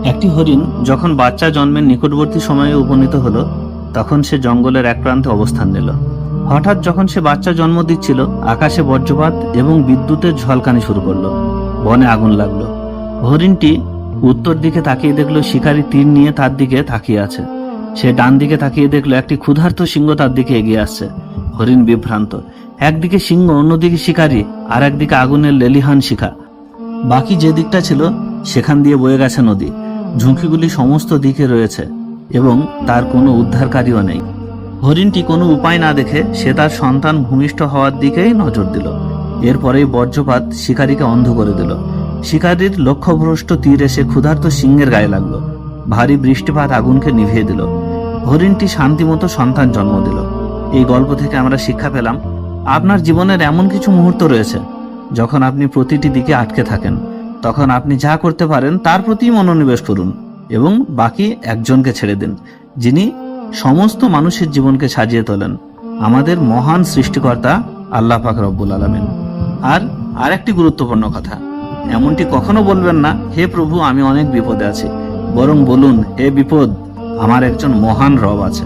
একটি হরিণ যখন বাচ্চা জন্মের নিকটবর্তী সময়ে উপনীত হলো, তখন সে জঙ্গলের এক প্রান্তে অবস্থান নিল। হঠাৎ যখন সে বাচ্চা জন্ম দিচ্ছিল, আকাশে বজ্রপাত এবং বিদ্যুতের ঝলকানি শুরু করলো। বনে আগুন লাগলো। হরিণটি উত্তর দিকে তাকিয়ে দেখলো শিকারী তীর নিয়ে তার দিকে তাকিয়ে আছে। সে ডান দিকে তাকিয়ে দেখলো একটি ক্ষুধার্ত সিংহ তার দিকে এগিয়ে আসছে। হরিণ বিভ্রান্ত। একদিকে সিংহ, অন্যদিকে শিকারী, আর একদিকে আগুনের লেলিহান শিখা। বাকি যে দিকটা ছিল সেখান দিয়ে বয়ে গেছে নদী। ঝুঁকিগুলি সমস্ত দিকে রয়েছে এবং তার কোনো উদ্ধারকারীও নেই। হরিণটি কোনো উপায় না দেখে সে তার সন্তান ভূমিষ্ঠ হওয়ার দিকেই নজর দিল। এরপরেই বজ্রপাত শিকারীকে অন্ধ করে দিল। শিকারীর লক্ষ্যভ্রষ্ট তীর এসে ক্ষুধার্ত সিংহের গায়ে লাগলো। ভারী বৃষ্টিপাত আগুনকে নিভিয়ে দিল। হরিণটি শান্তিমতো সন্তান জন্ম দিল। এই গল্প থেকে আমরা শিক্ষা পেলাম, আপনার জীবনের এমন কিছু মুহূর্ত রয়েছে যখন আপনি প্রতিটি দিকে আটকে থাকেন। তখন আপনি যা করতে পারেন তার প্রতি মনোনিবেশ করুন এবং বাকি একজনকে ছেড়ে দিন, যিনি সমস্ত মানুষের জীবনকে সাজিয়ে তোলেন, আমাদের মহান সৃষ্টিকর্তা আল্লাহ পাক রব্বুল আলামিন। আর আরেকটি গুরুত্বপূর্ণ কথা, এমনটি কখনো বলবেন না, হে প্রভু আমি অনেক বিপদে আছি, বরং বলুন, হে বিপদ, আমার একজন মহান রব আছে।